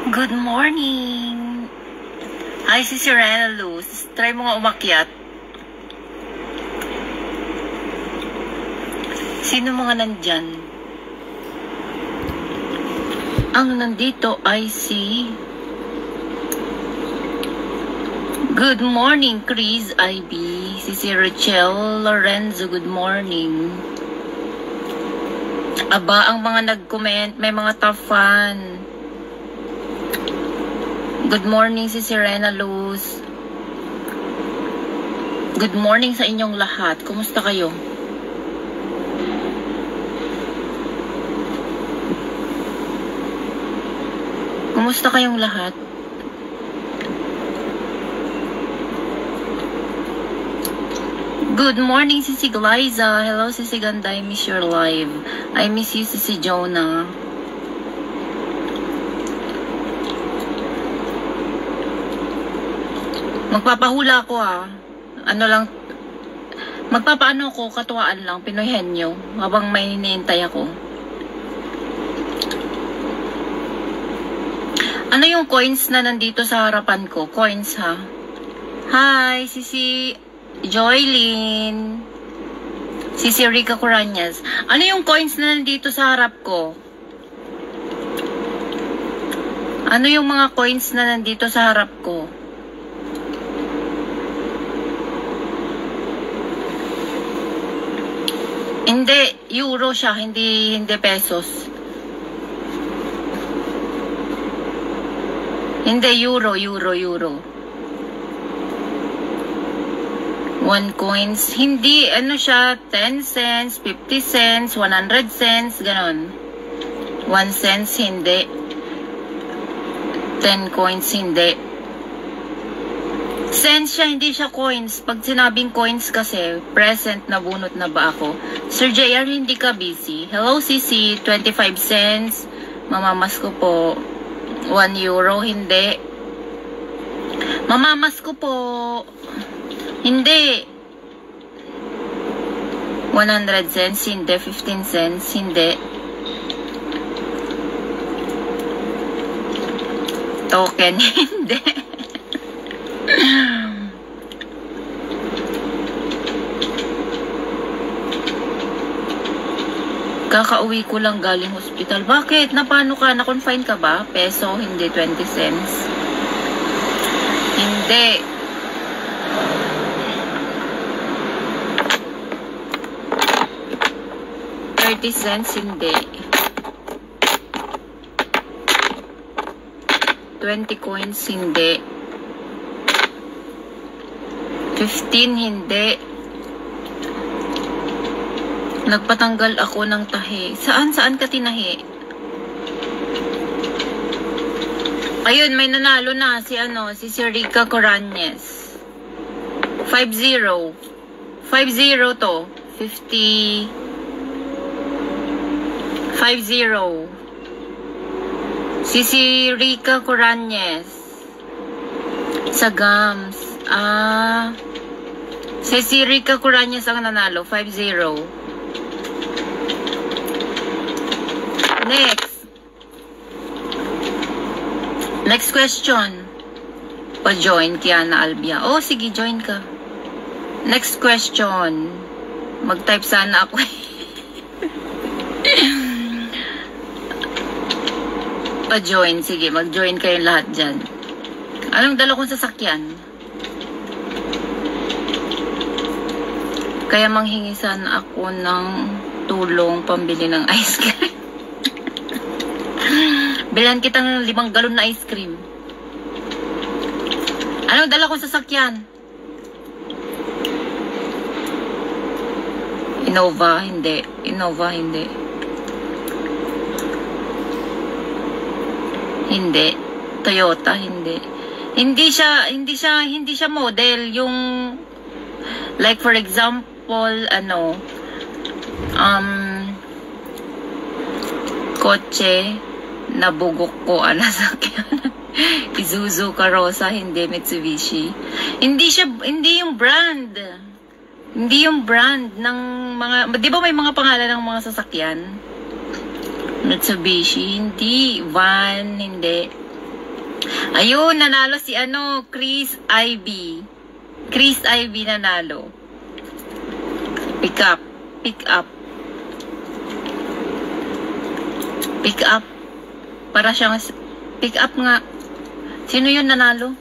Good morning! Hi, si Serena Luz. Try mo nga umakyat. Sino mga nandyan? Ang nandito ay si... Good morning, Chris IB. Si Rachel Lorenzo, good morning. Aba, ang mga nag-comment, may mga top fan. Good morning si Serena Luz. Good morning sa inyong lahat. Kumusta kayo? Kumusta kayong lahat? Good morning Sisi Glyza. Hello Sisi Ganda, I miss your live. I miss you Sisi Jonah. Magpapahula ko ano lang, magpapaano ko, katuwaan lang, Pinoy Henyo, habang may hinihintay ako. Ano yung coins na nandito sa harapan ko? Coins ha? Hi, Sisi Joylyn. Sisi Rica Coranyas. Ano yung coins na nandito sa harap ko? Ano yung mga coins na nandito sa harap ko? Hindi, euro siya, hindi pesos. Hindi, euro. 1 coins, hindi, ano siya, 10 cents, 50 cents, 100 cents, ganon. 1 cents, hindi. 10 coins, hindi. Cents siya, hindi siya coins. Pag sinabing coins kasi, present na bunot na ba ako? Sir JR, hindi ka busy. Hello, Sisi, 25 cents. Mamamas ko po. 1 euro, hindi. Mamamas ko po. Hindi. 100 cents, hindi. 15 cents, hindi. Token, hindi. Kakauwi ko lang galing hospital. Bakit? Napano ka? Na-confine ka ba? Peso, hindi 20 cents. Hindi. $30, hindi. 20 coins, hindi. 15, hindi. Nagpatanggal ako ng tahi. Saan ka tinahi? Ayun, may nanalo na si Sir Rica Coranyes. 50. 50 to. 50. 50. Si Rica Coranyes. Sa Gams. Si Rica Coranyes ang nanalo. 50. Next question. Pa-join Kiana Albia. Oh, sige, join ka. Next question. Mag-type sana ako. Pa-join. Sige, mag-join kayong lahat dyan. Anong dala kong sasakyan? Kaya manghingi sana ako ng tulong pambili ng ice cream. Bilan kita ng 5 galon na ice cream. Anong dala kong sasakyan? Innova, hindi. Innova, hindi. Hindi. Toyota, hindi. Hindi siya model. Yung, like for example, kotse, nabugok ko, sasakyan. Isuzu, Karosa, hindi, Mitsubishi. Hindi yung brand. Hindi yung brand ng mga, di ba may mga pangalan ng mga sasakyan? Mitsubishi, hindi. Van, hindi. Ayun, nanalo si Chris Ivy. Chris Ivy nanalo. Pick up. Pick up. Pick up. Para siyang pick up nga. Sino yun nanalo?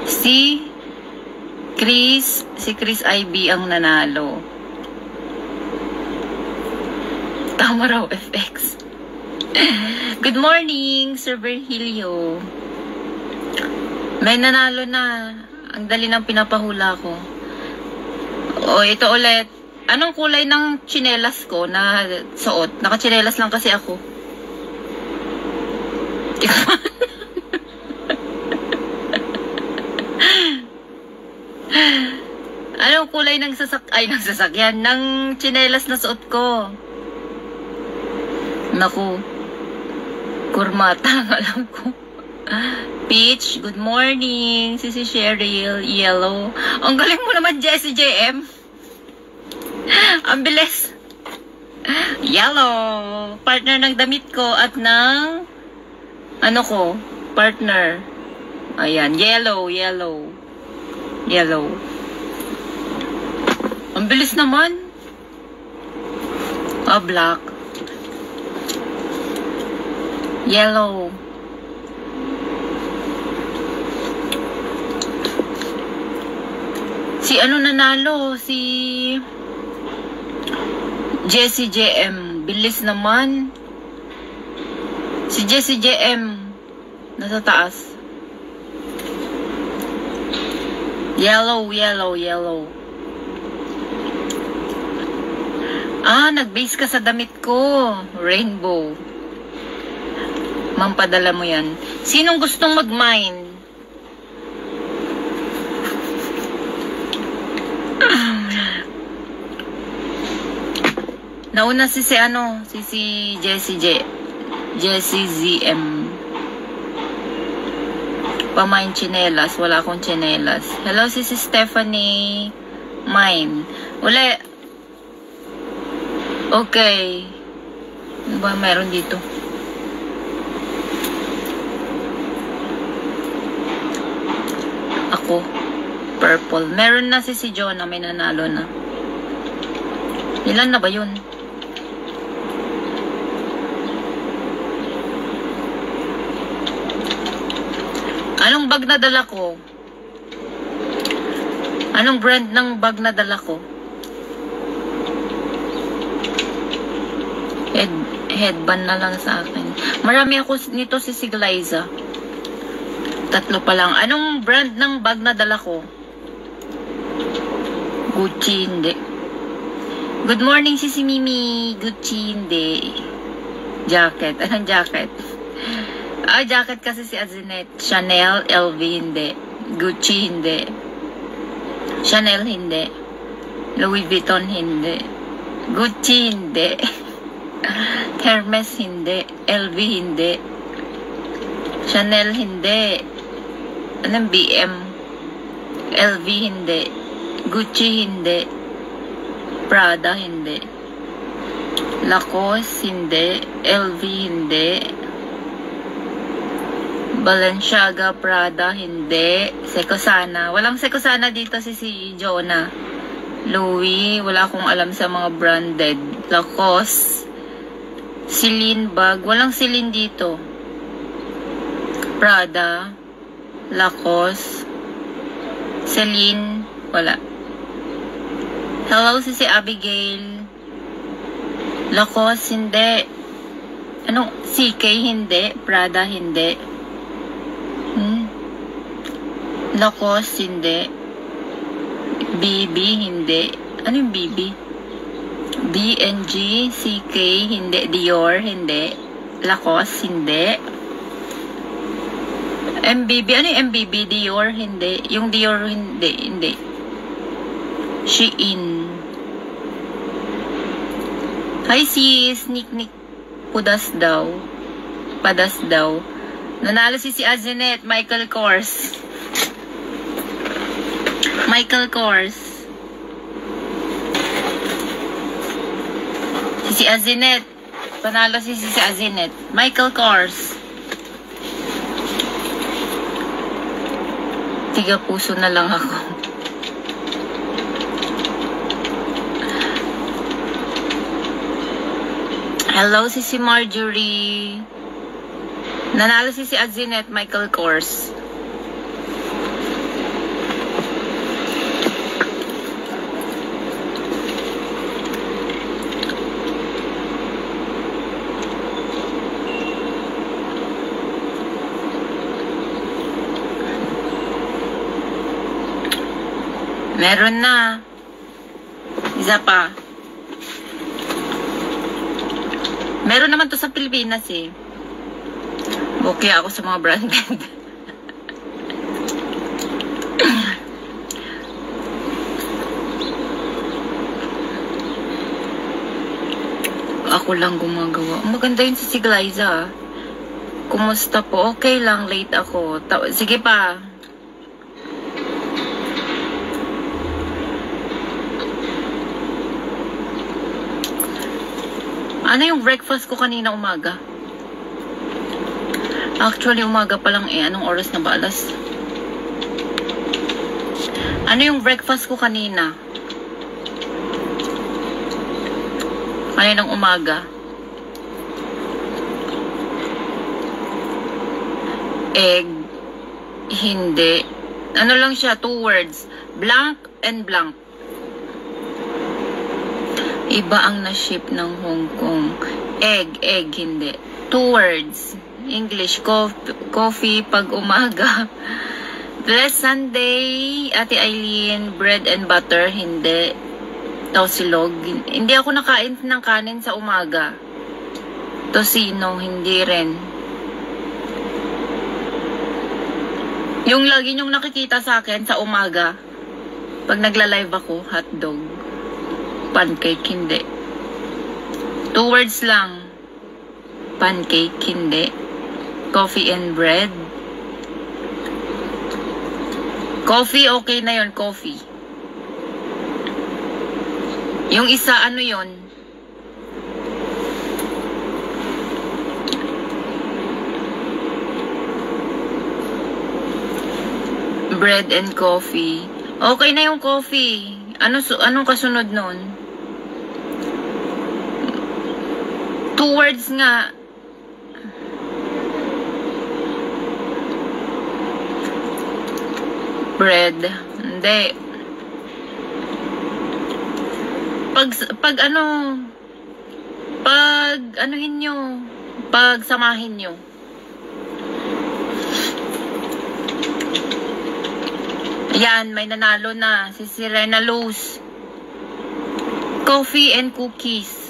Si Chris Ivy ang nanalo. Tama raw, FX. Good morning, Sir Virgilio. May nanalo na. Ang dali ng pinapahula ko. O, ito ulit. Anong kulay ng tsinelas ko na suot? Nakatsinelas lang kasi ako. Anong kulay ng sasakyan? Ng tsinelas na suot ko. Naku. Kurmata ang alam ko. Peach, good morning. Sisi Cheryl, yellow. Ang galing mo naman, Jessie JM. Ang bilis. Yellow. Partner ng damit ko at ng ko, partner. Ayan, yellow. Ang bilis naman. Black. Yellow. Si nanalo? Si Jessie JM. Bilis naman. Si Jessie JM. Nasa taas. Yellow. Nag-base ka sa damit ko. Rainbow. Mampadala mo yan. Sinong gustong mag-mine? Nauna si Jessie ZM. Pamain chinelas. Wala akong chinelas. Hello, si Stephanie Mine. Uli. Okay. Ano ba meron dito? Ako. Purple. Meron na si Jonah. May nanalo na. Ilan na ba yun? Anong bag na dala ko? Anong brand ng bag na dala ko? Headband na lang sa akin. Marami ako nito si Siglaza. 3 pa lang. Anong brand ng bag na dala ko? Gucci, hindi. Good morning, si Mimi. Gucci, hindi. Jacket. Anong jacket? Jacket kasi si Azinet. Chanel, LV, hindi. Gucci, hindi. Chanel, hindi. Louis Vuitton, hindi. Gucci, hindi. Hermes, hindi. LV, hindi. Chanel, hindi. Anong BM? LV, hindi. Gucci, hindi. Prada, hindi. Lacoste, hindi. LV, hindi. Balenciaga, Prada, hindi. Secosana. Walang Secosana dito si Jonah. Louis, wala akong alam sa mga branded. Lacoste. Celine bag. Walang Celine dito. Prada. Lacoste. Celine. Wala. Hello, si Abigail. Lacoste, hindi. Anong? CK, hindi. Prada, hindi. Lacoste, hindi. BB, hindi. Ano yung BB? DNG, CK, hindi. Dior, hindi. Lacoste, hindi. MBB, ano yung MBB? Dior, hindi. Yung Dior, hindi. Shein. Hi sis, Nick. Padas daw. Nanalo si Azinet, Michael Kors. Si Azinet. Panalo si Azinet. Michael Kors. Tiga puso na lang ako. Hello, si Marjorie. Nanalo si Azinet Michael Kors. Meron na. Isa pa. Meron naman to sa Pilipinas eh. Okay ako sa mga branded. Ako lang gumagawa. Maganda yun si Siglayza. Kumusta po? Okay lang, late ako. Sige pa. Ano yung breakfast ko kanina umaga? Actually, umaga pa lang eh. Anong oras na ba? Alas? Ano yung breakfast ko kanina? Kaninang umaga? Egg. Hindi. Ano lang siya? 2 words. Blank and blank. Iba ang na-ship ng Hong Kong. Egg, hindi. 2 words. English, coffee pag umaga. Blessed Sunday, Ate Eileen, bread and butter, hindi. Tosilog. Hindi ako nakain ng kanin sa umaga. Tosino, hindi rin. Yung lagi nyong nakikita sa akin sa umaga, pag nagla-live ako, hotdog. Pancake, hindi. 2 words lang. Pancake, hindi. Coffee and bread. Coffee, okay na yon, coffee. Yung isa, ano yon? Bread and coffee. Okay na yung coffee. Anong kasunod nun? 2 words nga. Bread. Hindi. Pag anuhin nyo, pag samahin nyo. Ayan, may nanalo na. Si Sirena Luz. Coffee and cookies.